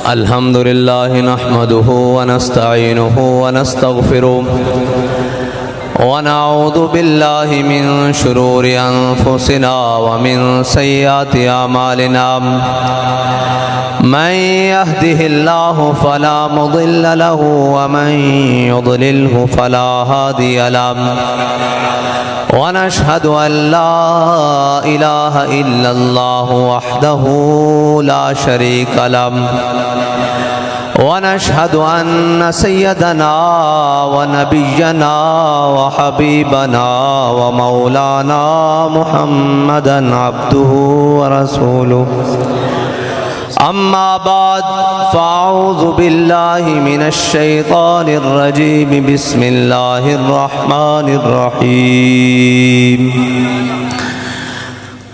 الحمد لله نحمده ونستعينه ونستغفره ونعوذ بالله من شرور أنفسنا ومن سيئات أعمالنا من يهده الله فلا مضل له ومن يضلله فلا هادي له ونشهد أن لا إله إلا الله وحده لا شريك له ونشهد أن سيدنا ونبينا وحبيبنا ومولانا محمدا عبده ورسوله أما بعد فأعوذ بالله من الشيطان الرجيم بسم الله الرحمن الرحيم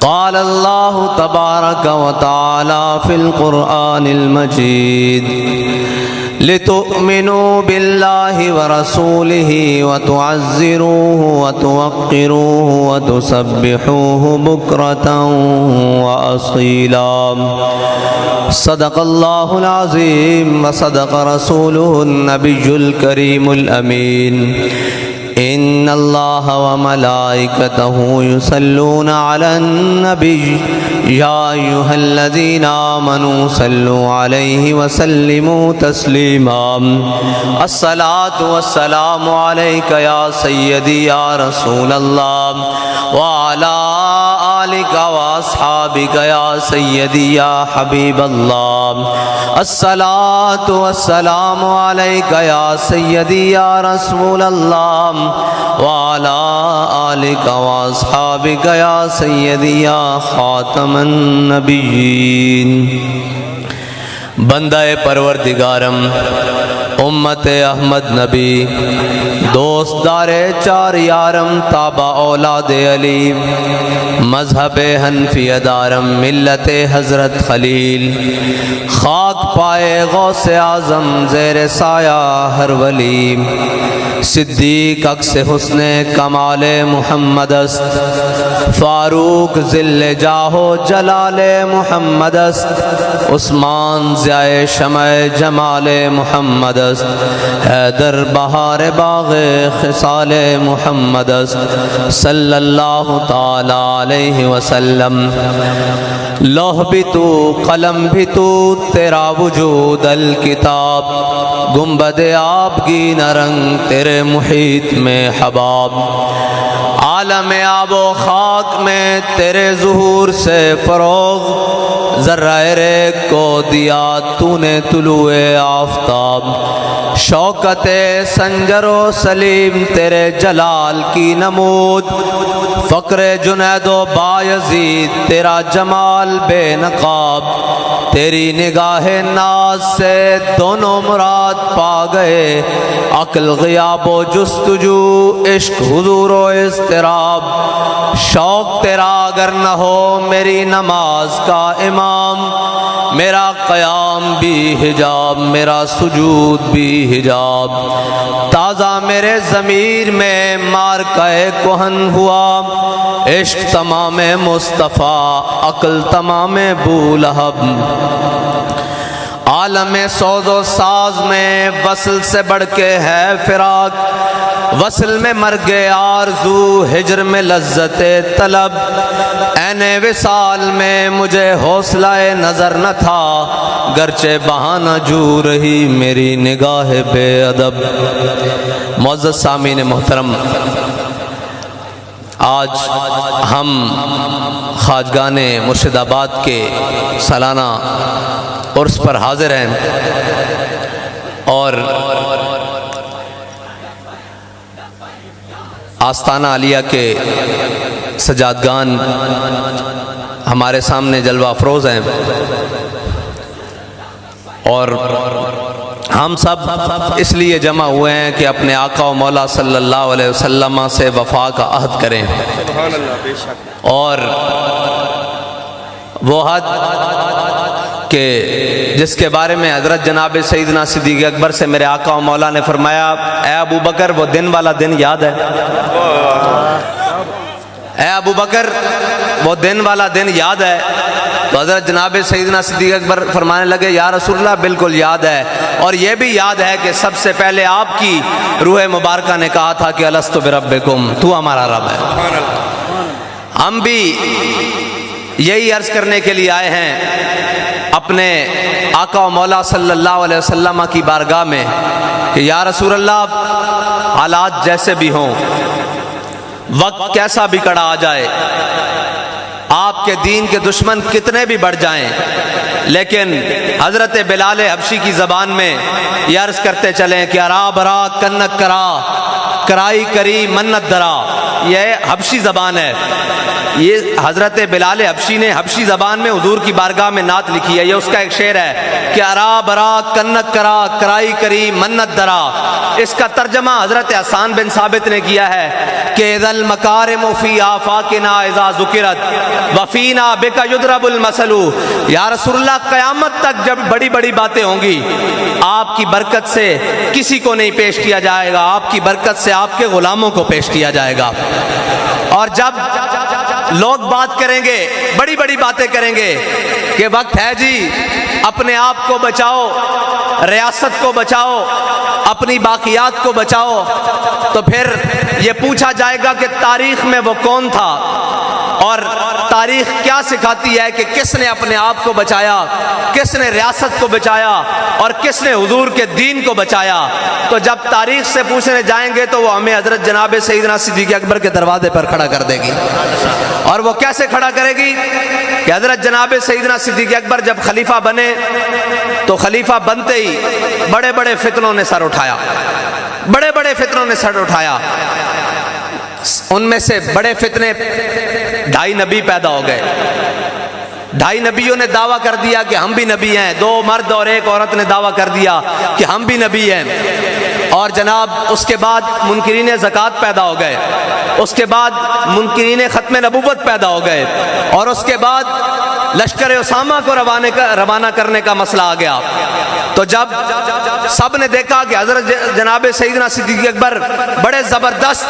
قال الله تبارك وتعالى في القرآن المجيد لتؤمنوا بالله ورسوله وتعزروه وتوقروه وتسبحوه بكرة وأصيلا صدق الله العظيم وصدق رسوله النبي الكريم الأمين إن الله وملائكته يصلون على النبي يا أيها الذين آمنوا صلوا عليه وسلموا تسليما الصلاة والسلام عليك يا سيدي يا رسول الله وعلى آلك وأصحابك يا سيدي يا حبيب الله الصلاة والسلام عليك يا سيدي يا رسول الله وعلى آلك وأصحابك يا سيدي يا خاتم النبيين بندہ پروردگارم امت احمد نبی دوست دار چار یارم تابع اولاد علی مذہب حنفیہ دارم ملت حضرت خلیل خاک پائے غوث اعظم زیر سایہ ہر ولی صدیق عکس حسن کمال محمد است فاروق ذل جاہو جلال محمد است عثمان ضیاء شمع جمال محمد است حیدر بہار باغ خصال محمد است صلی اللہ تعالی علیہ وسلم لوح بھی تو قلم بھی تو تیرا وجود الکتاب گنبد آبگی نرنگ تیرے محیط میں حباب عالم آب و خاک میں تیرے ظہور سے فروغ ذرہ ریگ کو دیا تو نے طلوع آفتاب شوکت سنجر و سلیم تیرے جلال کی نمود فقر جنید و بایزید تیرا جمال بے نقاب تیری نگاہ ناز سے دونوں مراد پا گئے عقل غیاب و جستجو عشق حضور و اضطراب شوق تیرا اگر نہ ہو میری نماز کا امام میرا قیام بھی حجاب میرا سجود بھی حجاب تازہ میرے ضمیر میں مارکہ کہن ہوا عشق تمام مصطفیٰ عقل تمام بولہب عالم سوز و ساز میں وصل سے بڑھ کے ہے فراق وصل میں مرگ آرزو ہجر میں لذت طلب عین وصال میں مجھے حوصلہ نظر نہ تھا گرچہ بہانہ جو رہی میری نگاہ بے ادب معزز سامعین محترم آج ہم خواجگان مرشد آباد کے سالانہ عرس پر حاضر ہیں اور آستانہ عالیہ کے سجادگان ہمارے سامنے جلوہ افروز ہیں اور ہم سب اس لیے جمع ہوئے ہیں کہ اپنے آقا و مولا صلی اللہ علیہ وسلم سے وفا کا عہد کریں اور وہ عہد کہ جس کے بارے میں حضرت جناب سیدنا صدیق اکبر سے میرے آقا و مولا نے فرمایا اے ابو بکر وہ دن والا دن یاد ہے اے ابو بکر وہ دن والا دن یاد ہے تو حضرت جناب سیدنا صدیق اکبر فرمانے لگے یا رسول اللہ بالکل یاد ہے، اور یہ بھی یاد ہے کہ سب سے پہلے آپ کی روح مبارکہ نے کہا تھا کہ الستو بربکم، تو ہمارا رب ہے۔ ہم بھی یہی عرض کرنے کے لیے آئے ہیں اپنے آقا و مولا صلی اللہ علیہ وسلم کی بارگاہ میں کہ یا رسول اللہ، حالات جیسے بھی ہوں، وقت کیسا بھی کڑا آ جائے، آپ کے دین کے دشمن کتنے بھی بڑھ جائیں، لیکن حضرت بلال حبشی کی زبان میں یہ عرض کرتے چلیں کہ ارا برا کنک کرا کرائی کری منت درا، یہ حبشی زبان ہے۔ یہ حضرت بلال حبشی نے حبشی زبان میں حضور کی بارگاہ میں نعت لکھی ہے۔ یہ اس کا ایک شعر ہے کہ ارا برا کنک کرا کرائی کری منت درا۔ اس کا ترجمہ حضرت حسان بن ثابت نے کیا ہے کہ اذا المکارم فی آفاقنا اذا ذکرت وفینا بک یضرب المثل، یا رسول اللہ قیامت تک جب بڑی بڑی باتیں ہوں گی، آپ کی برکت سے کسی کو نہیں پیش کیا جائے گا، آپ کی برکت سے آپ کے غلاموں کو پیش کیا جائے گا۔ اور جب لوگ بات کریں گے، بڑی بڑی باتیں کریں گے کہ وقت ہے جی اپنے آپ کو بچاؤ، ریاست کو بچاؤ، اپنی باقیات کو بچاؤ، تو پھر یہ پوچھا جائے گا کہ تاریخ میں وہ کون تھا، اور تاریخ کیا سکھاتی ہے کہ کس نے اپنے آپ کو بچایا، کس نے ریاست کو بچایا، اور کس نے حضور کے دین کو بچایا۔ تو جب تاریخ سے پوچھنے جائیں گے تو وہ ہمیں حضرت جناب سیدنا صدیق اکبر کے دروازے پر کھڑا کر دے گی۔ اور وہ کیسے کھڑا کرے گی کہ حضرت جناب سیدنا صدیق اکبر جب خلیفہ بنے تو خلیفہ بنتے ہی بڑے بڑے فتنوں نے سر اٹھایا، بڑے بڑے فتنوں نے سر اٹھایا۔ ان میں سے بڑے فتنے، 2.5 نبی پیدا ہو گئے۔ 2.5 نبیوں نے دعویٰ کر دیا کہ ہم بھی نبی ہیں، 2 مرد اور 1 عورت نے دعویٰ کر دیا کہ ہم بھی نبی ہیں۔ اور جناب اس کے بعد منکرین زکوٰۃ پیدا ہو گئے، اس کے بعد منکرین ختم نبوت پیدا ہو گئے، اور اس کے بعد لشکر اسامہ کو روانہ کرنے کا مسئلہ آ گیا۔ تو جب سب نے دیکھا کہ حضرت جناب سیدنا صدیق اکبر بڑے زبردست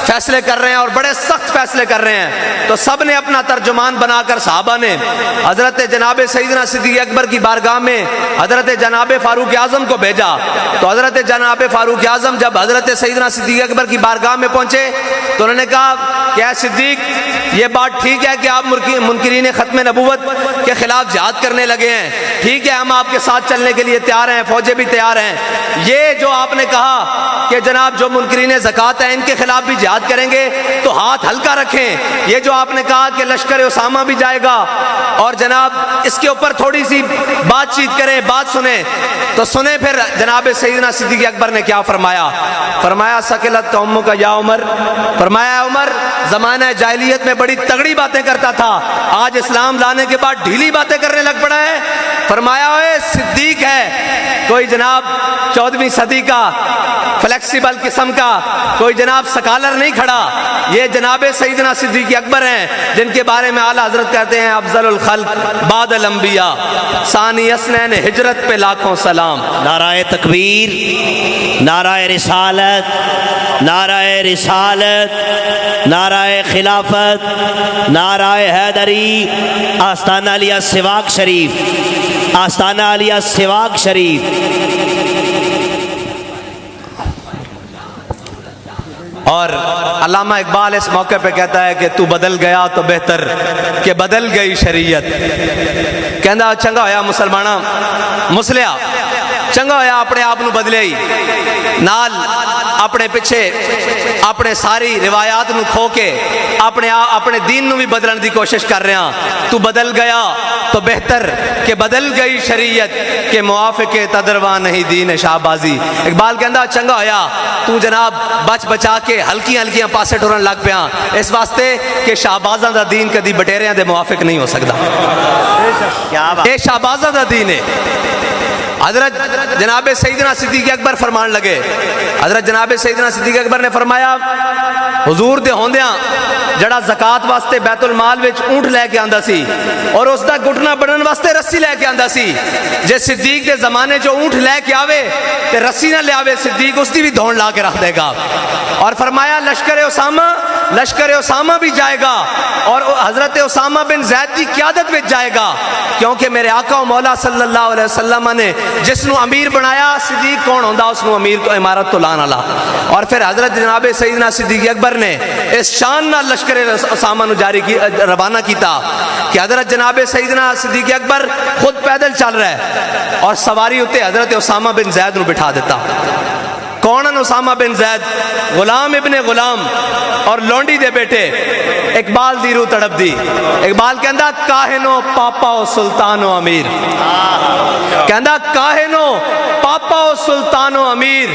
فیصلے کر رہے ہیں اور بڑے سخت فیصلے کر رہے ہیں، تو سب نے اپنا ترجمان بنا کر صحابہ نے حضرت جناب سیدنا صدیق اکبر کی بارگاہ میں حضرت جناب فاروق اعظم کو بھیجا۔ تو حضرت جناب فاروق اعظم جب حضرت سیدنا صدیق اکبر کی بارگاہ میں پہنچے تو انہوں نے کہا کہ اے صدیق، یہ بات ٹھیک ہے کہ آپ منکرین ختم نبوت کے خلاف جہاد کرنے لگے ہیں، ٹھیک ہے، ہم آپ کے ساتھ چلنے کے لیے تیار ہیں، فوجیں بھی تیار ہیں۔ یہ جو آپ نے کہا کہ جناب جو منکرین زکوٰۃ ہیں ان کے خلاف بھی جہاد کریں گے تو ہاتھ ہلکا رکھیں۔ یہ جو آپ نے کہا کہ لشکر اسامہ بھی جائے گا اور جناب اس کے اوپر تھوڑی سی بات چیت کریں، بات سنیں، تو سنیں پھر جناب سیدنا صدیق اکبر نے کیا فرمایا۔ فرمایا سکلت قوموں کا یا عمر، فرمایا عمر زمانہ جاہلیت میں بڑی تگڑی باتیں کرتا تھا، آج اسلام لانے کے بعد ڈھیلی باتیں کرنے لگ پڑا ہے۔ فرمایا اے صدیق ہے کوئی جناب 14ویں صدی کا فلیکسیبل قسم کا کوئی جناب سکالر نہیں کھڑا، یہ جناب سیدنا صدیق اکبر ہیں جن کے بارے میں اعلیٰ حضرت کہتے ہیں افضل الخلق بعد الانبیاء ثانی اثنین ہجرت پہ لاکھوں سلام۔ نعرہ تکبیر، نعرہ رسالت، نعرہ رسالت، نعرہ خلافت، نعرہ حیدری، آستانہ علیہ سواق شریف، آستانہ علیہ سواق شریف۔ اور علامہ اقبال اس موقع پہ کہتا ہے کہ تو بدل گیا تو بہتر کہ بدل گئی شریعت۔ کہندا چنگا ہویا مسلماناں مسلیا، چنگا ہویا اپنے آپ نو بدلے ہی، نال اپنے پیچھے اپنے ساری روایات نو کھو کے اپنے دین نو بھی بدلن دی کوشش کر رہے ہیں۔ تو بدل گیا تو بہتر کہ بدل گئی شریعت کہ موافق تدروا نہیں دین شہبازی۔ اقبال کہندا چنگا ہویا تو جناب بچ بچا کے ہلکیاں ہلکیاں پاسے ٹرن لگ پیا، اس واسطے کہ شہبازاں دا دین کدی بٹیریاں دے موافق نہیں ہو سکتا۔ اے شہبازاں دا دین ہے۔ حضرت جناب سیدنا صدیق اکبر فرمان لگے، حضرت جناب سیدنا صدیق اکبر نے فرمایا حضور دے ہوندیاں جڑا زکات واسطے بیت المال وچ اونٹ لے کے آندا سی اور اس دا گھٹنا بڑھن واسطے رسی لے کے آندا سی، جے صدیق دے زمانے جو اونٹ لے کے آوے تے رسی نہ لے آوے صدیق اس دی بھی دھون لا کے رکھ دے گا۔ اور فرمایا لشکر اسامہ بھی جائے گا اور حضرت اسامہ بن زید کی قیادت میں جائے گا، کیونکہ میرے آقا و مولا صلی اللہ علیہ وسلم نے جس نو امیر بنایا صدیق کون ہوندا اس نو امیر تو امارت تو لان والا۔ اور پھر حضرت جناب سیدنا صدیق اکبر نے اس شان نال لشکر اسامہ نو روانہ کیتا کہ حضرت جناب سیدنا صدیق اکبر خود پیدل چل رہا ہے اور سواری ہوتے حضرت اسامہ بن زید نو بٹھا دیتا۔ کون اسامہ بن زید؟ غلام ابن غلام اور لونڈی دے بیٹے۔ اقبال دی روح تڑپ دی، اقبال کہندا کاہنو پاپا و سلطان و امیر، کہندا کاہنو پاپا و سلطان و امیر،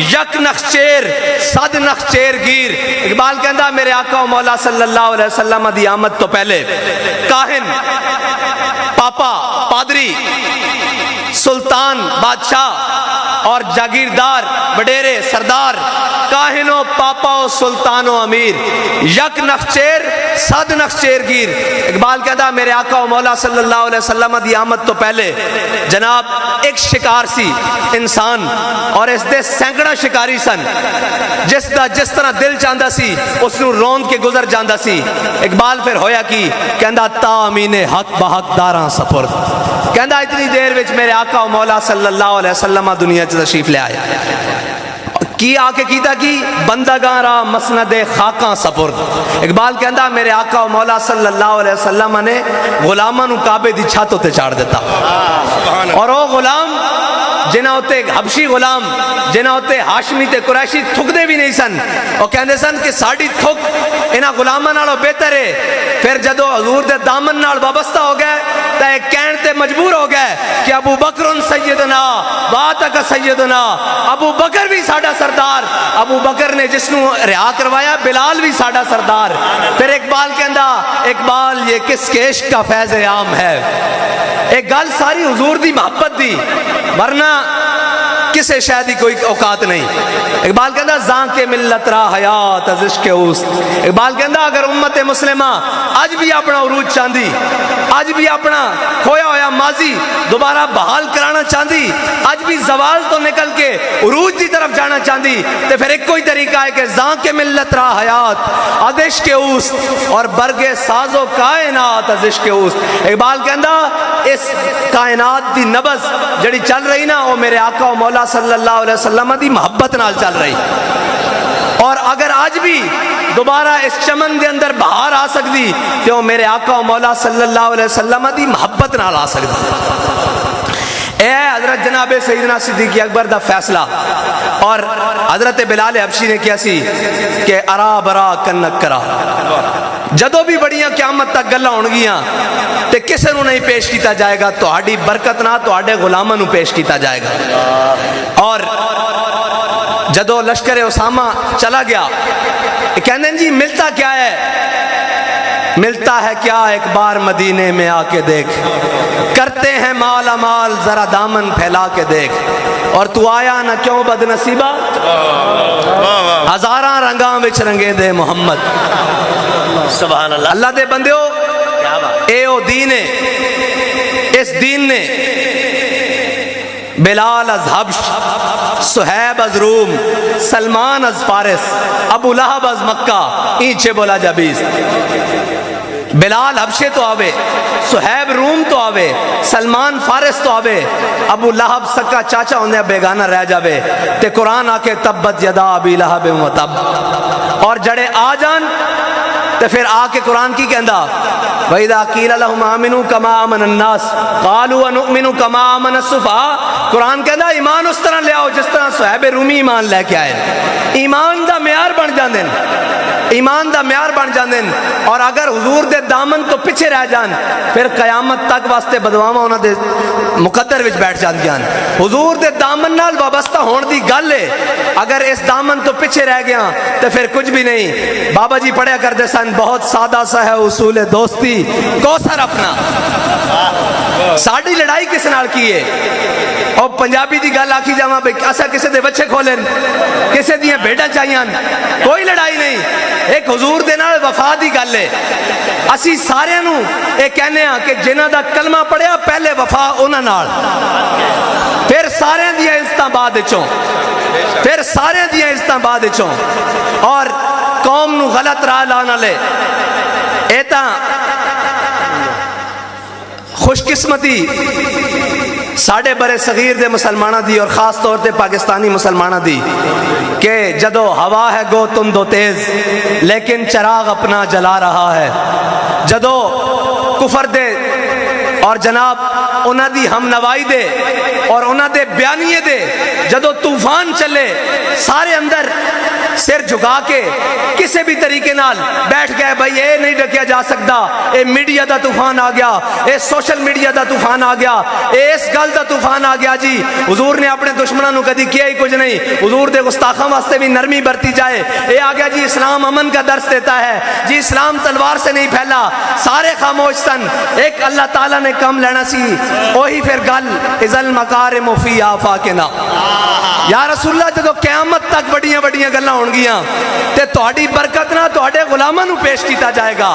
یک نخچیر صد نخچیر گیر۔ اقبال کہندا میرے آقا و مولا صلی اللہ علیہ وسلم دی آمد تو پہلے کاہن، پاپا پادری، سلطان بادشاہ اور جاگیردار وڈیرے سردار، کاہنو پاپا و سلطان و امیر، یک نخچیر صد نخچیر گیر۔ اقبال کہتا میرے آقا و مولا صلی اللہ علیہ وسلم دی آمد تو پہلے جناب ایک شکار سی انسان اور اس دے سینکڑا شکاری سن، جس طرح دل چاہتا سی اس نو روند کے گزر جاندہ سی۔ اقبال پھر ہویا کی کہندا تا امین حق بحق داراں سپرد، کہندا اتنی دیر وچ میرے آقا و مولا صلی اللہ علیہ وسلم دنیا چ تشریف لے آیا کی آ کے کیتا کی بندگاں را مسند خاکاں سپرد۔ اقبال کہندا میرے آقا و مولا صلی اللہ علیہ وسلم نے غلاماں نو کعبے دی چھت تے چاڑ دیتا، اور وہ غلام جنہاں ہوتے حبشی غلام جنہاں ہوتے ہاشمی تے قریشی تھک دے بھی نہیں سن، وہ کہندے سن کہ ساڑی تھک انہاں غلاماں نالوں بہتر ہے۔ پھر جدو حضور دے دامن نال وابستہ ہو گئے تے کہن تے مجبور ہو گئے کہ ابو بکر سیدنا باتک سیدنا، ابو بکر بھی ساڈا سردار، ابو بکر نے جس نو رہا کروایا بلال بھی ساڈا سردار۔ پھر اقبال کہندا اقبال یہ کس کے عشق کا فیض عام ہے، ایک گل ساری حضور دی محبت دی، ورنہ کسے شاید ہی کوئی اوقات نہیں۔ اقبال کہندا زان کے ملت را حیات از عشق اوست۔ اقبال کہندا اگر امت مسلمہ آج بھی اپنا عروج چاندی، آج بھی اپنا کھویا ہویا ماضی دوبارہ بحال کرانا چاندی، آج بھی زوال تو نکل کے عروج دی طرف جانا چاندی، تو پھر ایک کوئی طریقہ ہے کہ زان کے ملت را حیات از عشق اوست اور برگ ساز و کائنات از عشق اوست۔ اقبال کہندا اس کائنات دی نبض جڑی چل رہی نا وہ میرے آقا و مولا صلی اللہ علیہ وسلم دی محبت نال چل رہی، اور اگر آج بھی دوبارہ اس چمن دے اندر بہار آ سکتی تو وہ میرے آقا و مولا صلی اللہ علیہ وسلم دی محبت نال آ سکتی۔ اے حضرت جناب سیدنا صدیق اکبر دا فیصلہ، اور حضرت بلال حبشی نے کیا سی کہ ارا برا کنک کرا، جدو بھی بڑیاں قیامت تک گلاں ہون گیاں تے کسے نو نہیں پیش کیتا جائے گا، تہاڈی برکت نہ تہاڈے غلاماں نو پیش کیتا جائے گا۔ اور جدو لشکر اسامہ چلا گیا کہنے جی ملتا کیا ہے، ملتا ہے کیا ایک بار مدینے میں آ کے دیکھ، کرتے ہیں مال امال ذرا دامن پھیلا کے دیکھ، اور تو آیا نہ کیوں بد نصیبہ، ہزاراں رنگاں وچ رنگے دے محمد۔ سبحان اللہ، اللہ دے بندیو اے او دین ہے، اس دین نے بلال از حبش، سہیب از روم، سلمان از فارس، ابو لہب از مکہ اینچے بولا جبیز۔ بلال حبشے تو آوے، سہیب روم تو آوے، سلمان فارس تو آوے، ابو لہب سکا چاچا ہوندے بیگانہ رہ جاوے، تے قرآن آ کے تبت یدا ابی لہب و تب، اور جڑے آ جان تے پھر آ کے قرآن کی کہندا وَإِذَا قِيلَ لَهُمْ آمِنُوا كَمَا آمَنَ النَّاسُ قَالُوا وَنُؤْمِنُ كَمَا آمَنَ السُّفَهَاءُ۔ قرآن کہندا ایمان اس طرح لے آؤ جس طرح صہیب رومی ایمان لے کے آئے، ایمان دا معیار بن جاندے، ایمان دا معیار بن جاندے، اور اگر حضور دے دامن تو پیچھے رہ جان پھر قیامت تک واسطے بدواواں انہاں دے مقدر وچ بیٹھ جاندیاں۔ حضور دے دامن نال وابستہ ہون دی گل ہے، اگر اس دامن تو پیچھے رہ گیا تو پھر کچھ بھی نہیں۔ بابا جی پڑھیا کرتے سن بہت سادہ سا ہے اصول دوستی، کوثر اپنا ਸਾਡੀ ਲੜਾਈ ਕਿਸ ਨਾਲ ਕੀ ਹੈ? ਉਹ ਪੰਜਾਬੀ ਦੀ ਗੱਲ ਆਖੀ ਜਾਵਾਂ ਬਈ ਅਸਾਂ ਕਿਸੇ ਦੇ ਬੱਚੇ ਖੋਲਣ, ਕਿਸੇ ਦੀਆਂ ਭੇਡਾਂ ਚਾਹੀਆਂ, ਕੋਈ ਲੜਾਈ ਨਹੀਂ। ਇੱਕ ਹਜ਼ੂਰ ਦੇ ਨਾਲ ਵਫਾ ਦੀ ਗੱਲ ਹੈ। ਅਸੀਂ ਸਾਰਿਆਂ ਨੂੰ ਇਹ ਕਹਿੰਦੇ ਹਾਂ ਕਿ ਜਿਨ੍ਹਾਂ ਦਾ ਕਲਮਾ ਪੜਿਆ ਪਹਿਲੇ ਵਫਾ ਉਹਨਾਂ ਨਾਲ, ਫਿਰ ਸਾਰਿਆਂ ਦੀਆਂ ਇੱਜ਼ਤਾਂ ਬਾਅਦ ਵਿੱਚੋਂ, ਫਿਰ ਸਾਰਿਆਂ ਦੀਆਂ ਇੱਜ਼ਤਾਂ ਬਾਅਦ ਵਿੱਚੋਂ। ਔਰ ਕੌਮ ਨੂੰ ਗਲਤ ਰਾਹ ਲਾਉਣ ਵਾਲੇ ਇਹ ਤਾਂ ਖੁਸ਼ਕਿਸਮਤੀ ਸਾਡੇ ਬਰੇ ਸਗੀਰ ਦੇ ਮੁਸਲਮਾਨਾਂ ਦੀ ਔਰ ਖਾਸ ਤੌਰ ਤੇ ਪਾਕਿਸਤਾਨੀ ਮੁਸਲਮਾਨਾਂ ਦੀ کہ جدو ہوا ہے گو تم دو تیز لیکن چراغ اپنا جلا رہا ہے۔ جدو کفر دے اور جناب انہاں دی ہم نوائی دے اور انہاں دے بیانیے دے جدو طوفان چلے سارے اندر سر جھکا کے کسی بھی طریقے نال بیٹھ گئے بھائی اے نہیں ڈکیا جا سکتا، اے میڈیا دا طوفان آ گیا، اے سوشل میڈیا دا طوفان آ گیا، اے اس گل دا طوفان آ گیا جی حضور نے اپنے دشمنوں نو کدی کیا ہی کچھ نہیں، حضور دے گستاخاں واسطے بھی نرمی برتی جائے۔ اے آ گیا جی اسلام امن کا درس دیتا ہے جی، اسلام تلوار سے نہیں پھیلا، سارے خاموش سن، ایک اللہ تعالیٰ نے کم لینا سی۔ وہی پھر گل اذل مکارم فی آفاقنا، یا رسول اللہ جدو قیامت تک بڑیاں بڑیاں گلاں ہون گیاں تے تہاڈی برکت نہ تہاڈے غلاماں نو پیش کیتا جائے گا۔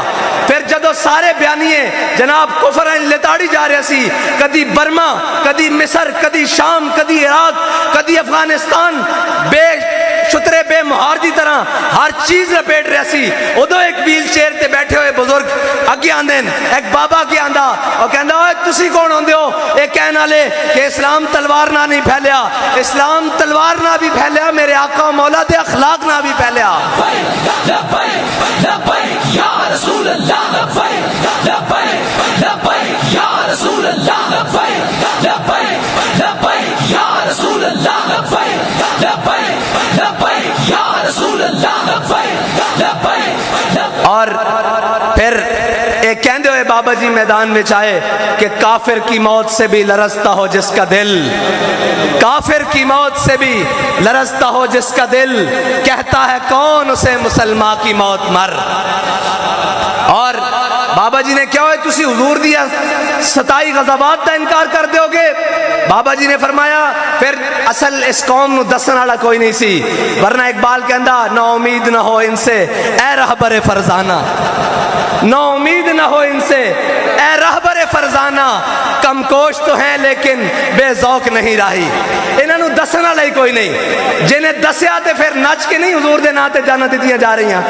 پھر جدو سارے بیانیے جناب کفر لتاڑی جا رہے سی، کدی برما، کدی مصر، کدی شام، کدی عراق، کدی افغانستان، بے شترے بے مہار دی طرح ہر چیز لپیٹ رہا سی، ادو ایک ویل چیئر تے بیٹھے ہوئے بزرگ اگے آندے، ایک بابا اگے آندا اور کہندا اوے تسی کون ہوندے ہو؟ اے کہن والے کہ اسلام تلوار نہ نہیں پھیلیا، اسلام تلوار نہ بھی پھیلیا، میرے آقا و مولا دے اخلاق نہ بھی پھیلیا۔ یا رسول اللہ یا رسول اللہ یا رسول اللہ یا رسول اللہ۔ اور پھر ایک کہندے ہوئے بابا جی میدان میں چاہے کہ کافر کی موت سے بھی لرزتا ہو جس کا دل، کافر کی موت سے بھی لرزتا ہو جس کا دل، کہتا ہے کون اسے مسلمان کی موت مر۔ اور بابا جی نے کیا ہوئے تسی حضور دیا 27 غزوات دا انکار کر دیو گے؟ بابا جی نے فرمایا پھر اصل اس قوم نو دسن والا کوئی نہیں سی، ورنہ اقبال کہندا نا امید نہ ہو ان سے اے رہبر فرزانہ، نا امید نہ ہو ان سے اے رہبر فرزانہ، کم کوش تو ہیں لیکن بے ذوق نہیں راہی۔ انہاں نو دسن والا ہی کوئی نہیں، جنہیں دسیا تے پھر نچ کے نہیں حضور دے ناں تے جاناں دتیاں جا رہی ہیں،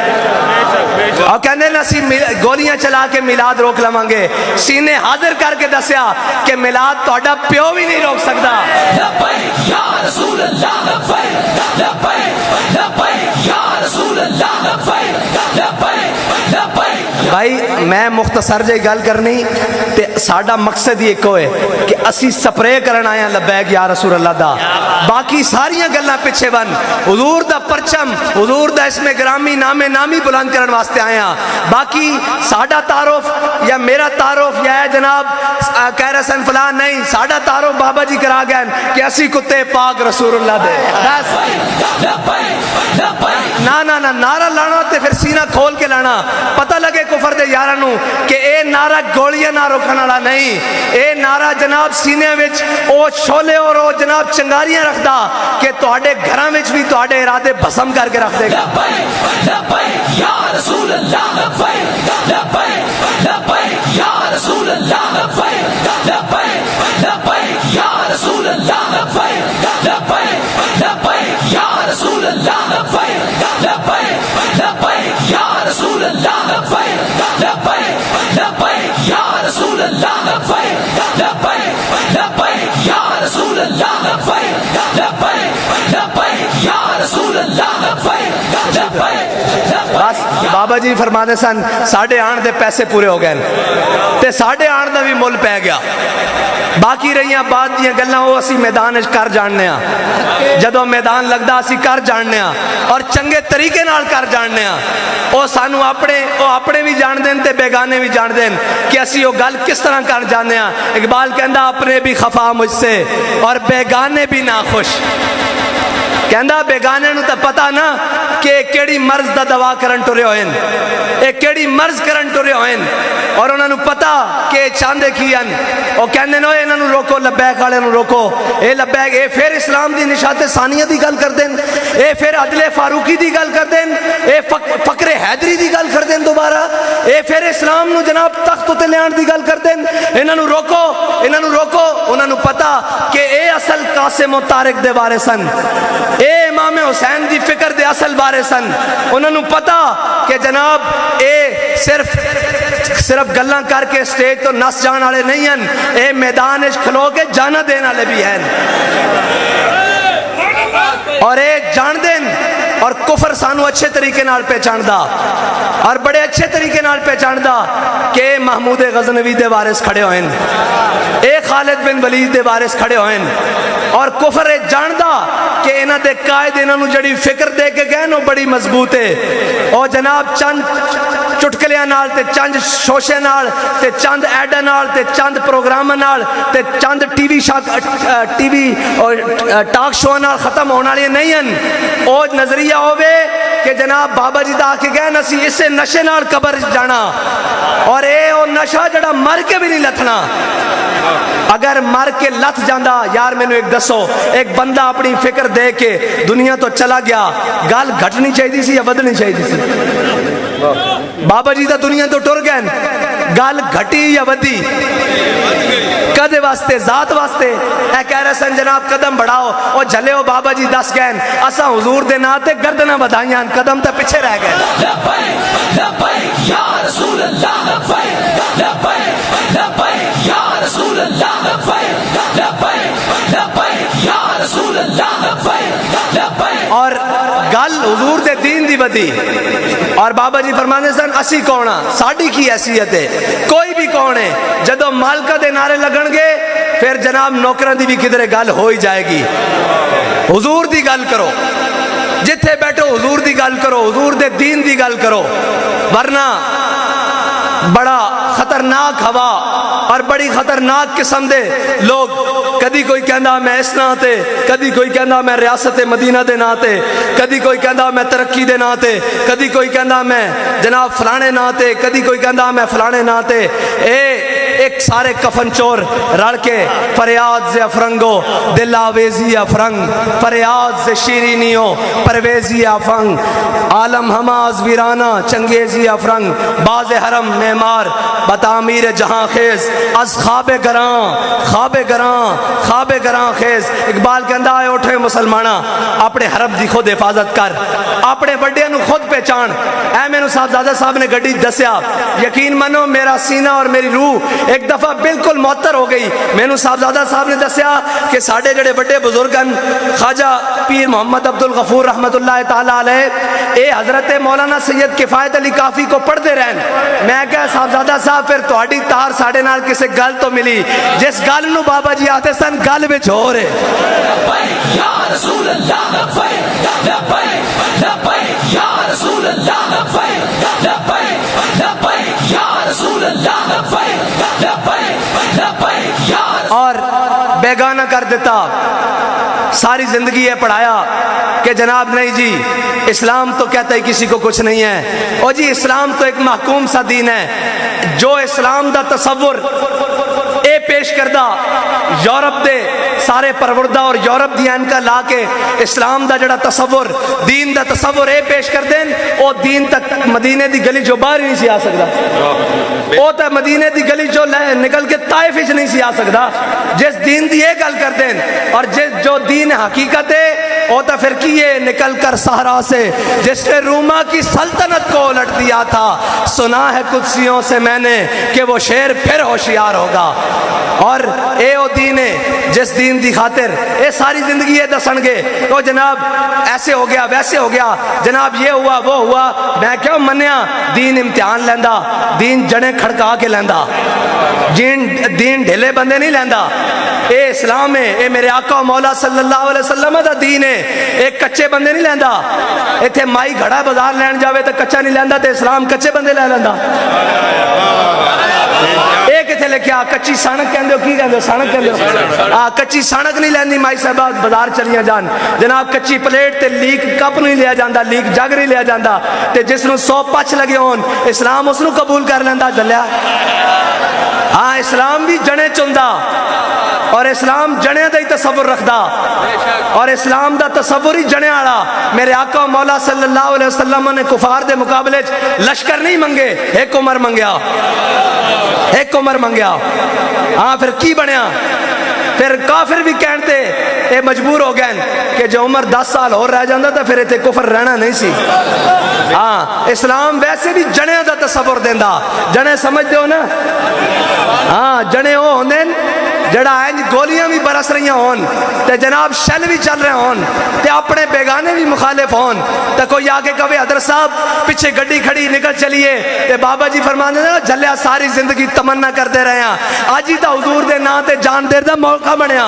اور کہندے نا سی گولیاں چلا کے میلاد روک لواں گے، سینے حاضر کر کے دسیا کہ میلاد تہاڈا پیو بھی نہیں روک سکدا۔ لبیک یا رسول اللہ، لبیک یا رسول اللہ، بھائی میں مختصر جی گل کرنی تے ساڈا مقصد ہی ایک ہوئے کہ اسی سپرے کرن آیا لبیک یا رسول اللہ دا، باقی ساریاں گلاں پیچھے بن، حضور دا پرچم، حضور دا اسم گرامی نام نامی بلند کرن واسطے آیا۔ باقی ساڈا تعارف یا میرا تعارف یا ہے جناب کہہ رہے سن فلان نہیں، ساڈا تعارف بابا جی کرا گئے کہ اسی کتے پاک رسول اللہ دے بس۔ نا نا نا نعرہ لانا تے پھر سینہ کھول کے لانا، پتہ لگے کفر دے یاراں نو کہ اے نعرہ گولیاں نہ روکن والا نہیں، اے نعرہ جناب سینے وچ او شولے اور او جناب چنگاریاں رکھدا کہ تہاڈے گھراں وچ بھی تہاڈے ارادے بھسم کر کے رکھ دے گا۔ لبیک یا رسول اللہ، لبیک یا رسول اللہ، لبیک یا رسول اللہ، لبیک یا رسول اللہ، لبیک یا رسول اللہ، لبیک یا رسول اللہ، لبیک یا رسول اللہ، لبیک یا رسول اللہ۔ بس بابا جی فرما دے سن ساڑھے آن دے پیسے پورے ہو گئے تے ساڑھے آن دا بھی مل پہ گیا، باقی رہیاں بعد دیاں گلاں وہ اسی میدان وچ کر جاننے ہاں، جدوں میدان لگدا اسی کر جاننے ہاں اور چنگے طریقے نال کر جاننے ہاں۔ او سانو اپنے بھی جان دین تے بیگانے بھی جان دین کہ اسی وہ گل کس طرح کر جاننے ہاں۔ اقبال کہندا اپنے بھی خفا مجھ سے اور بیگانے بھی ناخوش، کہندا بیگانے نو تے پتہ نا کہ کیڑی مرض دا دوا کرن ٹرے ہوئے اے کیڑی مرض کرن ٹرے ہوئے اور انہاں نو پتہ کہ چاندے کی ان او کہندے نو انہاں نو روکو لبیک والے نو روکو اے لبیک اے پھر اسلام دی نشات ثانیہ دی گل کر دین اے پھر عدل فاروقی دی گل کر دین اے فقر حیدری دی گل کر دین دوبارہ اے پھر اسلام نو جناب تخت تے لیان دی گل کر دین انہاں نو روکو انہاں نو پتہ کہ اے اصل قاسم و طارق دے وارث سن اے امام حسین دی فکر دے اصل وارث سن انہاں نو پتہ کہ جناب اے صرف گلاں کر کے سٹیج تو نس جان والے نہیں ہیں اے میدان وچ کھلو کے جانا دین والے بھی ہیں اور اے جان دین اور کفر سانو اچھے طریقے نال پہچاندا اور بڑے اچھے طریقے نال پہچاندا کہ محمود غزنوی دے وارث کھڑے ہوئے اے خالد بن ولید دے وارث کھڑے ہوئے اور کفر اے جاندا کہ انہاں دے قائد انہاں نو جڑی فکر دے کے گئے نو بڑی مضبوط ہے او جناب چند چٹکلیاں نال تے چند شوشے نال تے چند ایڈا نال تے چند پروگرام نال تے چند ٹی وی اور ٹاک شو نال ختم ہونے والی نہیں ہیں او نظریہ ہوے کہ جناب بابا جی دا آ کے گئے نسی اسے نشے نال قبر جانا اور اے او نشہ جڑا مر کے بھی نہیں لتھنا اگر مر کے لت جاندہ یار میں نے ایک دسو ایک بندہ اپنی فکر دے کے دنیا تو چلا گیا گال گھٹنی چاہیے سی یا بدنی چاہیے سی بابا جی دا دنیا تو ٹر گئے گال گھٹی یا بدی کدے واسطے ذات واسطے اے کہہ رہے سن جناب قدم بڑھاؤ اور جھلے ہو بابا جی دس گئے اساں حضور دے ناتے گردنہ بدھائیاں قدم تے پیچھے رہ گئے لبیک لبیک یا رسول اللہ لبیک لبیک لبیک یا رسول اللہ لبیک لبیک لبیک یا رسول اللہ لبیک لبیک اور گل حضور دے دین دی بدی اور بابا جی فرمانے سن اسی کونا ساڑی کی حیثیت ہے کوئی بھی کون ہے جدو مالکہ دے نعرے لگن گے پھر جناب نوکران دی بھی کدھرے گل ہو ہی جائے گی حضور دی گل کرو جتھے بیٹھو حضور دی گل کرو حضور دے دین دی گل کرو ورنہ بڑا خطرناک ہوا اور بڑی خطرناک قسم دے لوگ کدی کوئی کہندا میں اس نا تے کدی کوئی کہندا میں ریاست مدینہ دے نا تے کدی کوئی کہندا میں ترقی دے نا تے کدی کوئی کہندا میں جناب فلانے نا تے کدی کوئی کہندا میں فلانے نا تے ایک سارے کفن چور رڑ کے فریاد سے افرنگو دل آویزی افرنگ فریاد سے شیرینیوں پرویزی افرنگ عالم ہماز ویرانہ چنگیزی افرنگ باز حرم معمار بتعمیر جہاں خیز از خواب گراں خیز اقبال کہندا ہے اٹھے مسلمانہ اپنے حرم دی خود حفاظت کر اپنے بڑے نو خود پہچان اے میں نو صاحبزادہ صاحب نے گڈی دسیا یقین منو میرا سینہ اور میری روح ایک دفعہ بالکل معطر ہو گئی میں نو صاحبزادہ صاحب نے دسیا کہ ساڑھے جڑے بڑے بزرگن خواجہ پیر محمد عبد الغفور رحمت اللہ تعالیٰ علیہ اے حضرت مولانا سید کفایت علی کافی کو پڑھتے رہن میں کہا صاحبزادہ صاحب پھر تہاڈی تار ساڑھے نال کسے گل تو ملی جس گل نو بابا جی آتے سن گل وچ ہو رہے لبیک یا رسول اللہ لبیک لبیک لبیک یا رسول اللہ لبیک لبیک لبیک یا رسول اللہ لبیک لبیک لبیک یا اور بیگانہ کر دیتا ساری زندگی یہ پڑھایا کہ جناب نہیں جی اسلام تو کہتا ہے کسی کو کچھ نہیں ہے اور جی اسلام تو ایک محکوم سا دین ہے جو اسلام دا تصور اے پیش کردہ یورپ دے سارے پروردہ اور یورپ دی ان کا لا کے اسلام دا جڑا تصور دین دا تصور اے پیش کر دیں او دین تک مدینے دی گلی جو باہر نہیں سی آ سکتا او تا مدینے دی گلی جو نکل کے طائف وچ نہیں سی آ سکتا جس دین دی اے گل کر دیں اور جس جو دین حقیقت ہے او تا پھر کیے نکل کر صحرا سے جس نے روما کی سلطنت کو الٹ دیا تھا سنا ہے قدسیوں سے میں نے کہ وہ شیر پھر ہوشیار ہوگا اور اے او دین ہے جس دین دی خاطر اے ساری زندگی یہ دسن گے تو جناب ایسے ہو گیا ویسے ہو گیا جناب یہ ہوا وہ ہوا میں کیوں منیا دین امتحان لیندا دین جڑیں کھڑکا کے لیندا دین ڈھلے بندے نہیں لیندا اے اسلام ہے اے میرے آقا و مولا صلی اللہ علیہ وسلم دا دین ہے ایک کچے بندے نہیں لیندا ایتھے مائی گھڑا بازار لین جاوے تو کچا نہیں لیندا تے اسلام کچے بندے لے لیندا ایک کتنے لکھیا کچی سڑک کہندے ہو کی کہندے ہو سڑک کہندے ہو کچی سڑک نہیں لیندی مائی صاحبہ بازار چلیاں جان جناب کچی پلیٹ تے لیک کپ نہیں لیا جاندہ لیک جگ نہیں لیا جاندہ تے جس نو 100 پچ لگے ہون اسلام اس نو قبول کر لیندہ جلیا ہاں اسلام بھی جنے چندہ اور اسلام جنے دا ہی تصور رکھدا اور اسلام دا تصور ہی جنے آڑا میرے آقا مولا صلی اللہ علیہ وسلم نے کفار دے مقابلے لشکر نہیں منگے ایک عمر منگیا ایک عمر منگیا ہاں پھر کی بنیا پھر کافر بھی کہنتے اے مجبور ہو گئے کہ جو عمر 10 سال اور رہ جاندہ تھا پھر ایتے کفر رہنا نہیں سی ہاں اسلام ویسے بھی جنے دا تصور دیندہ جنے سمجھ دے ہو نا ہاں جنے ہو ہوندیں جڑا ہے گولیاں بھی برس رہی ہون تے جناب شل بھی چل رہے ہون تے اپنے بیگانے بھی مخالف ہون تے کوئی آگے کہے حضرت صاحب پیچھے گڈی کھڑی نکل چلیے تے بابا جی فرمانے ہیں جلیا ساری زندگی تمنا کرتے رہے ہیں آج ہی تا حضور دے نا تے جان دیر دا موقع بنیا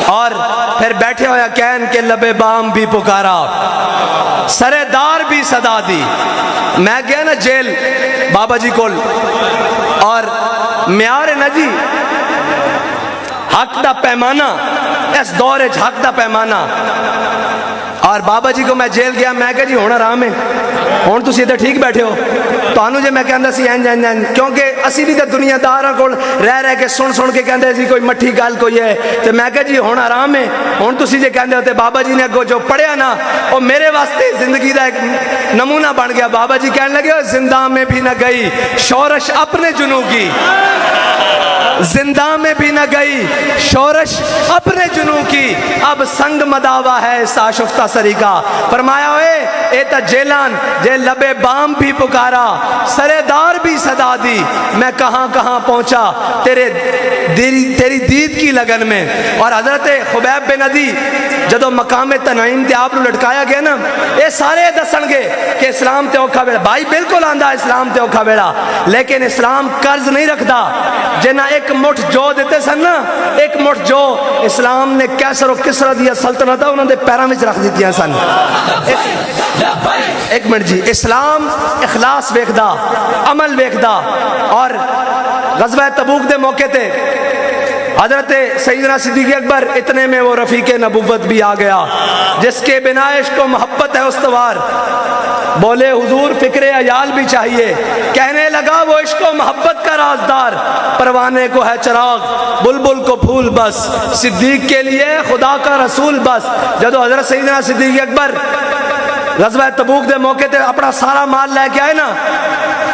اور پھر بیٹھے ہویا کہن کے لبے بام بھی پکارا سرے دار بھی صدا دی میں گیا نا جیل بابا جی کول اور میار نا جی حق دا پیمانہ اس دور حق دا پیمانہ اور بابا جی کو میں جیل گیا میں کہا جی ہونا آرام ہے ہون تسی ادھر ٹھیک بیٹھے ہو تو آنو جے میں کہندہ سی این کیونکہ اسی بھی تے دنیا داراں کول رہ کے سن کے کہندے سی کوئی مٹھی گل کوئی ہے تو میں کہا جی ہونا آرام ہے ہون تسی جے کہندے ہوتے بابا جی نے اگو جو پڑھیا نا وہ میرے واسطے زندگی دا ایک نمونہ بن گیا بابا جی کہنے لگے زندہ میں بھی نہ گئی شورش اپنے جنوں کی زندہ میں بھی نہ گئی شورش اپنے جنوں کی اب سنگ مداوا ہے ساشفتہ سری کا فرمایا ہوئے اے تا جیلان جے لبے بام بھی پکارا سرے دار بھی صدا دی میں کہاں کہاں پہنچا تیری دید کی لگن میں اور حضرت خبیب بن عدی جدو مقام تنعیم تے آپ لٹکایا گیا نا اے سارے دسن گے کہ اسلام تے اوکھا بیڑا بھائی بالکل آندہ اسلام تے اوکھا بیڑا لیکن اسلام قرض نہیں رکھدا جنہ ایک مٹھ جو دیتے سن نا ایک مٹھ جو اسلام نے کیسر و کسرہ دیا سلطنت ہے انہوں نے پیرا میں رکھ دیتی ہیں سن ایک منٹ جی اسلام اخلاص ویکھدا عمل ویکھدا اور غزوہ تبوک دے موقع تے حضرت سیدنا صدیق اکبر اتنے میں وہ رفیق نبوت بھی آ گیا جس کے بنا عشق و محبت ہے استوار بولے حضور فکر عیال بھی چاہیے کہنے لگا وہ عشق و محبت کا رازدار پروانے کو ہے چراغ بلبل کو پھول بس صدیق کے لیے خدا کا رسول بس جدو حضرت سیدنا صدیق اکبر غزوہ تبوک دے موقع تے اپنا سارا مال لے کے آئے نا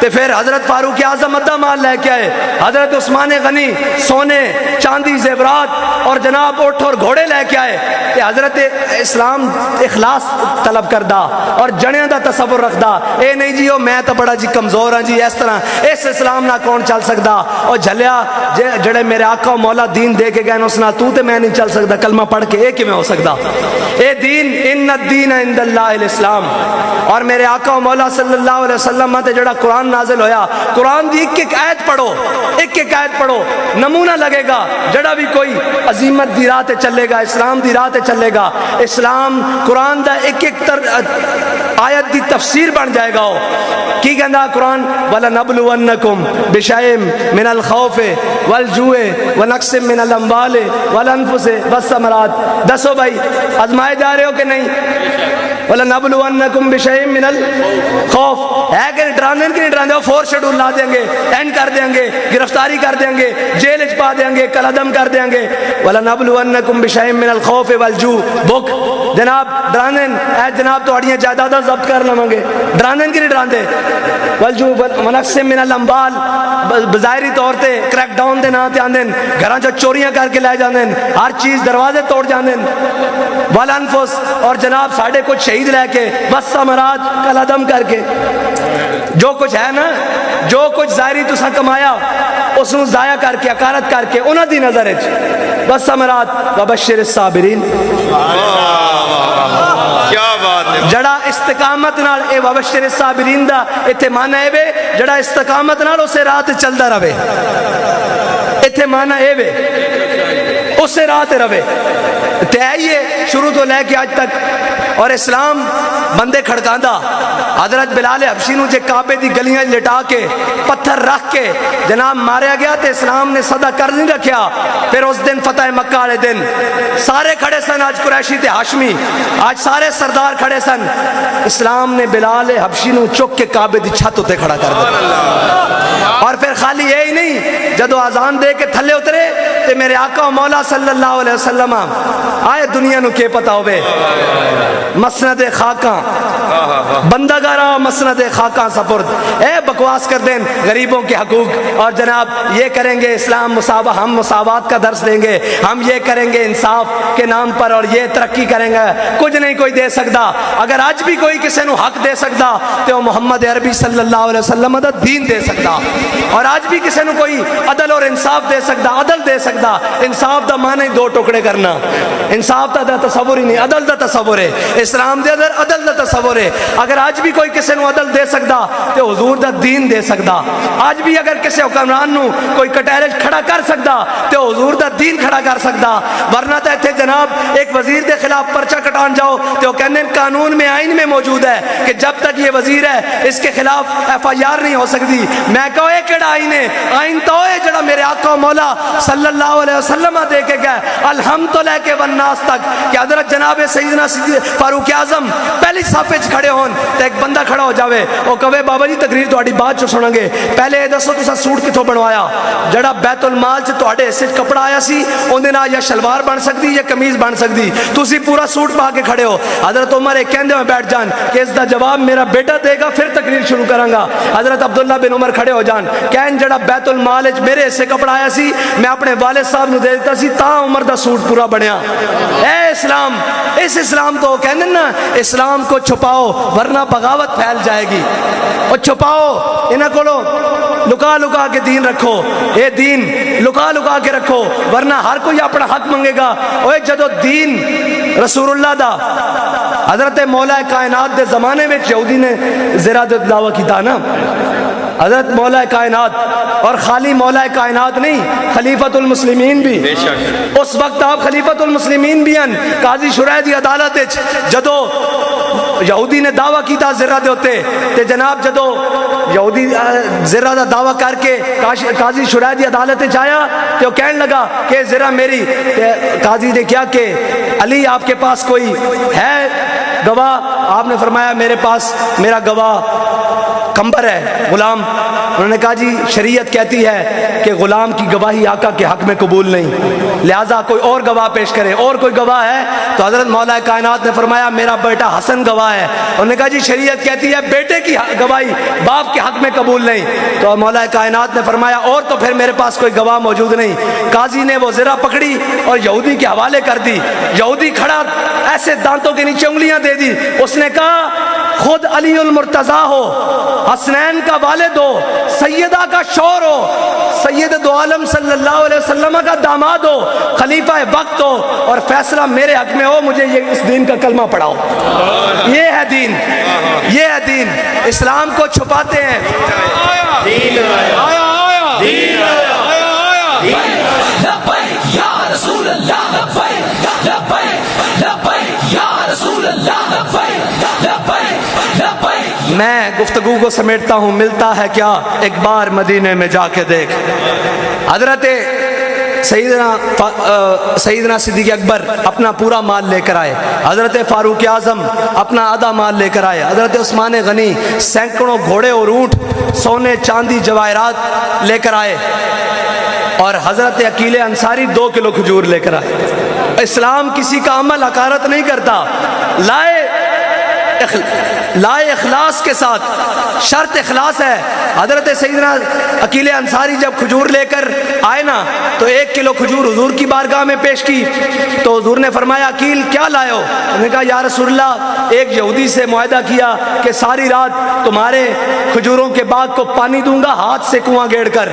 تے پھر حضرت فاروق اعظم ادھا مال لے کے آئے حضرت عثمان غنی سونے چاندی زیورات اور جناب اٹھ اور گھوڑے لے کے آئے تے حضرت اسلام اخلاص طلب کردہ اور جنیاں دا تصور رکھدا اے نہیں جی میں تو بڑا جی کمزور ہاں جی اس طرح اس اسلام نہ کون چل سکدا اور جھلیا جڑے میرے آقا و مولا دین دے کے گئے اس نہ تو تے میں نہیں چل سکدا کلمہ پڑھ کے اے کیویں ہو سکدا اے دین ان الدین عند اللہ الاسلام اور میرے آقا و مولا صلی اللہ علیہ وسلم تے جڑا قرآن نازل ہویا قرآن دی ایک آیت پڑھو ایک آیت پڑھو نمونہ لگے گا جڑا بھی کوئی عظیمت دی راہ تے چلے گا اسلام دی راہ تے چلے گا اسلام قرآن دا ایک آیت دی تفسیر بن جائے گا کی کہندا قرآن وَلَنَبْلُوَنَّكُمْ بِشَيْءٍ مِنَ الْخَوْفِ وَالْجُوعِ وَنَقْصٍ مِنَ الْأَمْوَالِ وَالْأَنفُسِ وَالثَّمَرَاتِ دسو بھائی آزمائے جا رہے ہو کہ نہیں وَلَنَبْلُوَنَّكُمْ بِشَيْءٍ مِنَ الْخَوْفِ ہے کہ ڈرانے کی نہیں ڈرانے فورس شیڈول لا دیں گے اینڈ کر دیں گے گرفتاری کر دیں گے جیل پا دیں گے قلعدم کر دیں گے وَلَنَبْلُوَنَّكُمْ بِشَيْءٍ مِنَ الْخَوْفِ وَالْجُوعِ بھوک جناب ڈرانے اے جناب توڑیاں جائیداداں ضبط کر لواں گے ڈرانے کی نہیں ڈراندے والجوع ونقص من الاموال بظاہری طور تے کریک ڈاؤن دے نا تے آندے گھراں جو چوریاں کر کے لے جاندے ہر چیز دروازے توڑ جاندے والانفس اور جناب ساڑھے کچھ شہید لے کے بس سمرات قلعدم کر کے جو کچھ ہے نا جو کچھ ظاہری تساں کمایا اس نو ضائع کر کے اکارت کر کے انہاں دی نظر وچ بس سمرات وبشر الصابرین کیا بات ہے جڑا استقامت نال اے وبشر الصابرین دا ایتھے معنی اے وے جڑا استقامت نال اسے راہ تے چلدا رہے ایتھے معنی اے وے اسے راہ تے روے تے آئیے شروع تو لے کے آج تک. اور اسلام بندے کھڑکاندا. حضرت بلال حبشی نو جے کعبے دی گلیاں لٹا کے پتھر رکھ کے جناب ماریا گیا تے اسلام نے صدا کر نہیں رکھیا. پھر اس دن فتح مکہ والے دن سارے کھڑے سن, آج قریشی تے ہاشمی, آج سارے سردار کھڑے سن. اسلام نے بلال حبشی نو چک کے کعبے دی چھت اتے کھڑا کر دیا. اور پھر خالی یہی نہیں, جدو آزان دے کے تھلے اترے تے میرے آقا و مولا صلی اللہ علیہ وسلم آئے دنیا نو کے پتا ہوئے مسند خاکاں بندگارا مسند خاکاں سپرد. اے بکواس کر دیں غریبوں کے حقوق, اور جناب یہ کریں گے اسلام ہم مساوات کا درس دیں گے, ہم یہ کریں گے انصاف کے نام پر, اور یہ ترقی کریں گے. کچھ نہیں کوئی دے سکتا. اگر آج بھی کوئی کسی نو حق دے سکتا تو وہ محمد عربی صلی اللہ علیہ وسلم دا دین دے سکتا. اور آج بھی کسی نو کوئی عدل اور انصاف دے سکتا, عدل دے سکتا. انصاف دا معنی دو ٹکڑے کرنا, انصاف دا تصور ہی نہیں, عدل دا تصور ہے. اسلام دے اندر عدل دا تصور ہے. اگر آج بھی کوئی کسی نو عدل دے سکتا تو حضور دا دین دے سکتا. آج بھی اگر کسی حکمران نو کوئی کٹہرے کھڑا کر سکتا تو حضور دا دین کھڑا کر سکتا. ورنہ تو اتنے جناب ایک وزیر دے خلاف پرچہ کٹان جاؤ تو کہنے قانون میں آئین میں موجود ہے کہ جب تک یہ وزیر ہے اس کے خلاف ایف آئی آر نہیں ہو سکتی. میں کہو یہ کیڑا آئین ہے؟ آئین تو ہے جڑا میرے آقا و مولا صلی اللہ علیہ وسلم دے کے گئے الحمد لے کے والناس تک, کہ حضرت جناب سیدنا فاروق اعظم پہلی صف وچ کھڑے ہون تے ایک بندہ کھڑا ہو جاوے او کہے بابا جی تقریر تہاڈی بعد چ سناں گے, پہلے یہ دسو تساں سوٹ کتھوں بنوایا؟ جڑا بیت المال چ تہاڈے حصے کپڑا آیا سی اون نال یا شلوار بن سکتی یا قمیض بن سکتی, تسی پورا سوٹ پا کے کھڑے ہو. حضرت عمر ایک کہندے ہوئے بیٹھ جان کہ اس دا جواب میرا بیٹا دے گا پھر تقریر شروع کراں گا. حضرت عبداللہ بن عمر کھڑے ہو جان کہن جڑا بیت المال وچ میرے حصے کپڑا آیا سی میں اپنے والد صاحب نو دے دیتا سی تا عمر دا سوٹ پورا بنیا. اے اسلام, اس اسلام تو کہندے نا اسلام کو چھپاؤ ورنہ بغاوت پھیل جائے گی. اور چھپاؤ انہاں کولو لکا لکا کے دین رکھو, اے دین لکا لکا کے رکھو ورنہ ہر کوئی اپنا حق منگے گا. اوے جدو دین رسول اللہ دا حضرت مولا کائنات دے زمانے میں یہودی نے زرا دا دعویٰ کیتا نا, حضرت مولا کائنات, اور خالی مولا کائنات نہیں خلیفۃ المسلمین بھی. اس وقت آپ خلیفۃ المسلمین بھی ہیں. قاضی شرح دی عدالت جدو یہودی نے دعویٰ کیتا زرہ دے ہوتے تے جناب جدو یہودی زرہ دا دعویٰ کر کے قاضی شرح دی عدالت آیا تو وہ کہنے لگا کہ زرہ میری. قاضی نے کیا کہ علی آپ کے پاس کوئی ہے گواہ؟ آپ نے فرمایا میرے پاس میرا گواہ کمبر ہے غلام. انہوں نے کہا جی شریعت کہتی ہے کہ غلام کی گواہی آقا کے حق میں قبول نہیں, لہٰذا کوئی اور گواہ پیش کرے. اور کوئی گواہ ہے؟ تو حضرت مولا کائنات نے فرمایا میرا بیٹا حسن گواہ ہے. انہوں نے کہا جی شریعت کہتی ہے بیٹے کی گواہی باپ کے حق میں قبول نہیں. تو مولا کائنات نے فرمایا اور تو پھر میرے پاس کوئی گواہ موجود نہیں. قاضی نے وہ زرہ پکڑی اور یہودی کے حوالے کر دی. یہودی کھڑا ایسے دانتوں کے نیچے انگلیاں دے دی. اس نے کہا خود علی المرتضیٰ ہو, حسنین کا والد ہو, سیدہ کا شور ہو, سید دو عالم صلی اللہ علیہ وسلم کا داماد ہو, خلیفہ وقت ہو, اور فیصلہ میرے حق میں ہو, مجھے یہ اس دین کا کلمہ پڑھاؤ. یہ ہے دین, یہ ہے دین. اسلام کو چھپاتے ہیں. لبیک یا رسول اللہ لبیک لبیک لبیک یا رسول اللہ لبیک لبیک لبیک. میں گفتگو کو سمیٹتا ہوں, ملتا ہے کیا ایک بار مدینے میں جا کے دیکھ. حضرت سیدنا صدیق اکبر اپنا پورا مال لے کر آئے, حضرت فاروق اعظم اپنا آدھا مال لے کر آئے, حضرت عثمان غنی سینکڑوں گھوڑے اور اونٹ سونے چاندی جواہرات لے کر آئے, اور حضرت عقیل انصاری 2 کلو کھجور لے کر آئے. اسلام کسی کا عمل حقارت نہیں کرتا. لائے اخلاص کے ساتھ, شرط اخلاص ہے. حضرت سیدنا عقیل انصاری جب کھجور لے کر آئے نا تو 1 کلو کھجور حضور کی بارگاہ میں پیش کی. تو حضور نے فرمایا عقیل کیا لائے ہو؟ انہوں نے کہا یا رسول اللہ ایک یہودی سے معاہدہ کیا کہ ساری رات تمہارے کھجوروں کے باغ کو پانی دوں گا ہاتھ سے کنواں گیڑ کر,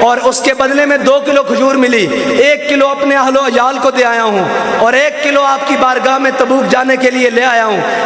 اور اس کے بدلے میں 2 کلو کھجور ملی. 1 کلو اپنے اہل و عیال کو دے آیا ہوں اور 1 کلو آپ کی بارگاہ میں تبوک جانے کے لیے لے آیا ہوں.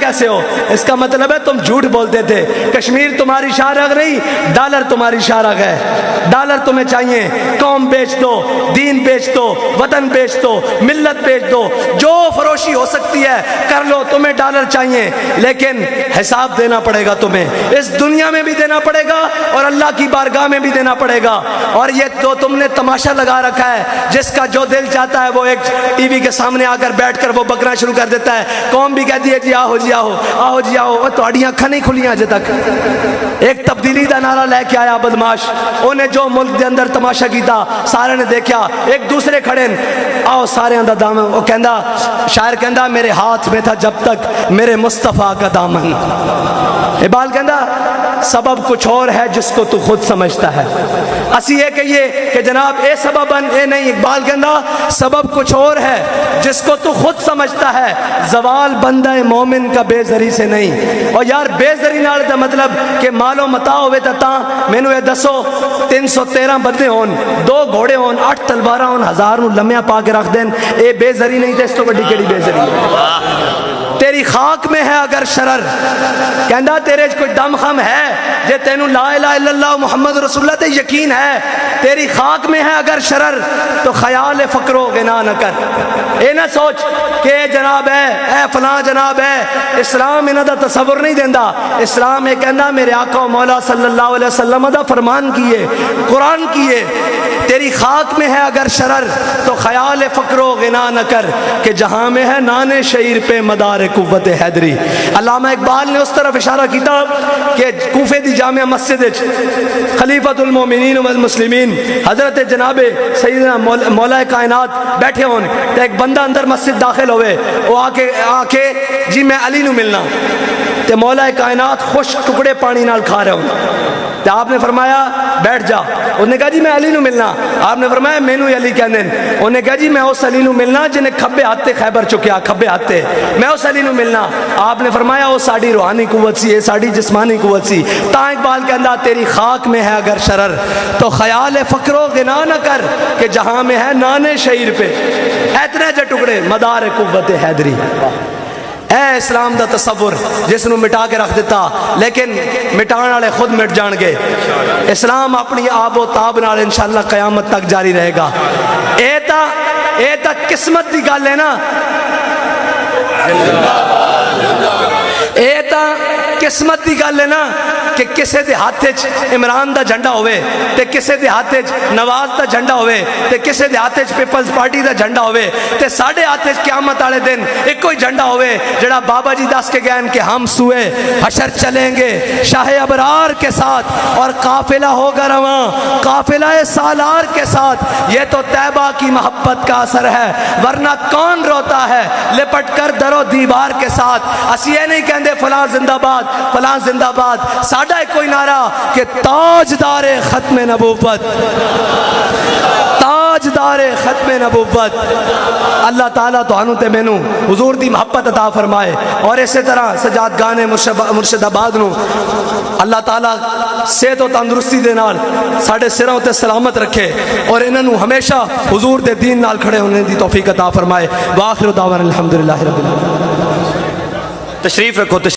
کیسے ہو؟ اس کا مطلب ہے تم جھوٹ بولتے تھے. کشمیر تمہاری شاہراہ نہیں، ڈالر تمہاری شاہراہ ہے. ڈالر تمہیں چاہیے، قوم بیچ دو، دین بیچ دو، وطن بیچ دو، ملت بیچ دو، جو فروشی ہو سکتی ہے کر لو. تمہیں ڈالر چاہیے لیکن حساب دینا پڑے گا تمہیں، اس دنیا میں بھی دینا پڑے گا اور اللہ کی بارگاہ میں بھی دینا پڑے گا. اور یہ تو تم نے تماشا لگا رکھا ہے، جس کا جو دل چاہتا ہے وہ ایک ٹی وی کے سامنے آ کر بیٹھ کر وہ بکنا شروع کر دیتا ہے. قوم بھی کہتی ہے جی آہو جی آہو، آہو جی آہو. تھوڑی اکھاں نہیں کھلیاں اجے تک. ایک تبدیلی دا نعرہ لے کے آیا بدماش، انہیں جو ملک دے اندر تماشا کیتا سارے نے دیکھا، ایک دوسرے کھڑے آؤ سارے دا دامن. وہ کہندا، شاعر کہندا میرے ہاتھ میں تھا جب تک میرے مصطفیٰ کا دامن. اقبال کہندا سبب کچھ اور ہے جس کو تو خود سمجھتا ہے. اسی یہ کہیے کہ جناب اے سببن اے نہیں، اقبال کہندا سبب کچھ اور ہے جس کو تو خود سمجھتا ہے. زوال بندہ مومن کا بے زری سے نہیں. اور یار بے زری نال دا مطلب کہ مال و متا ہوئے تا مینوں اے دسو 313 بندے ہون، 2 گھوڑے ہون، 8 تلواراں ہون، 1000 نو لمیا پا کے رکھ دین، اے بے زری نہیں تے اس تو بڑی کیڑی بے زری ہے؟ تیری خاک میں ہے اگر شرر، کہندا تیرے کوئی دم خم ہے جے تینوں لا الہ الا اللہ محمد رسول اللہ تے یقین ہے، تیری خاک میں ہے اگر شرر تو خیال فقر و غنا نہ کر. اے نہ سوچ کہ جناب ہے اے فلاں جناب ہے. اسلام انہاں دا تصور نہیں دیندا. اسلام یہ کہندا میرے آقا و مولا صلی اللہ علیہ وسلم دا فرمان کیے، قرآن کیے تیری خاک میں ہے اگر شرر تو خیال فقر و غنا نہ کر کہ جہاں میں ہے نانے شعیر پہ مدار قوت حیدری. علامہ اقبال نے اس طرف اشارہ کیتا کہ کوفے دی جامع مسجد خلیفۃ المومنین والمسلمین حضرت جناب سیدنا مولا کائنات بیٹھے ہون تے ایک بندہ اندر مسجد داخل ہوئے، وہ آ کے جی میں علی نو ملنا، تے مولا کائنات خوش ٹکڑے پانی نال کھا رہے ہوں. تے آپ نے فرمایا بیٹھ جا. انہوں نے کہا جی میں علی نو ملنا. آپ نے فرمایا مینوں علی کہندے. انہوں نے کہا جی میں اس علی نو ملنا جنہیں کھبے ہاتھ تے خیبر چکیا، کھبے ہاتھ تے میں اس علی نو ملنا. آپ نے فرمایا وہ ساڈی روحانی قوت سی، یہ ساڈی جسمانی قوت سی. تا اقبال کہندا تیری خاک میں ہے اگر شرر تو خیال فقر و غنا نہ کر کہ جہاں میں ہے نانے شعیر پہ اتنے جے ٹکڑے مدار قوت حیدری. اے اسلام دا تصور جس نو مٹا کے رکھ دیتا، لیکن مٹان والے خود مٹ جان گے. اسلام اپنی آب و تاب نال انشاءاللہ قیامت تک جاری رہے گا. اے تا قسمت دی گل ہے نا، اے تا قسمت دی گل ہے نا کہ کسے دے ہاتھ وچ عمران دا جھنڈا ہوئے تے کسے دے ہاتھ وچ نواز دا جھنڈا ہوئے تے کسے دے ہاتھ وچ پیپلز پارٹی دا جھنڈا ہوئے تے ساڈے ہاتھ وچ قیامت والے دن ایک کوئی جھنڈا ہوئے جڑا بابا جی دس کے گئے کہ ہم سوئے حشر چلیں گے شاہ ابرار کے ساتھ اور قافلہ ہوگا رواں قافلہ سالار کے ساتھ. یہ تو طیبہ کی محبت کا اثر ہے، ورنہ کون روتا ہے لپٹ کر در و دیوار کے ساتھ. اسی یہ نہیں کہندے فلاں زندہ باد فلاں زندہ باد. ساڈا کوئی نعرہ کہ تاجدار ختم نبوت، تاجدار ختم نبوت. اللہ تعالیٰ تو تے مینوں حضور دی محبت عطا فرمائے. اور اسی طرح سجاد گانے مرشد آباد نو اللہ تعالیٰ صحت و تندرستی دے نال ساڈے سراں تے سلامت رکھے اور انہاں نو ہمیشہ حضور دے دین نال کھڑے ہونے دی توفیق عطا فرمائے. وآخر دعوانا الحمدللہ رب العالمین. تشریف رکھو.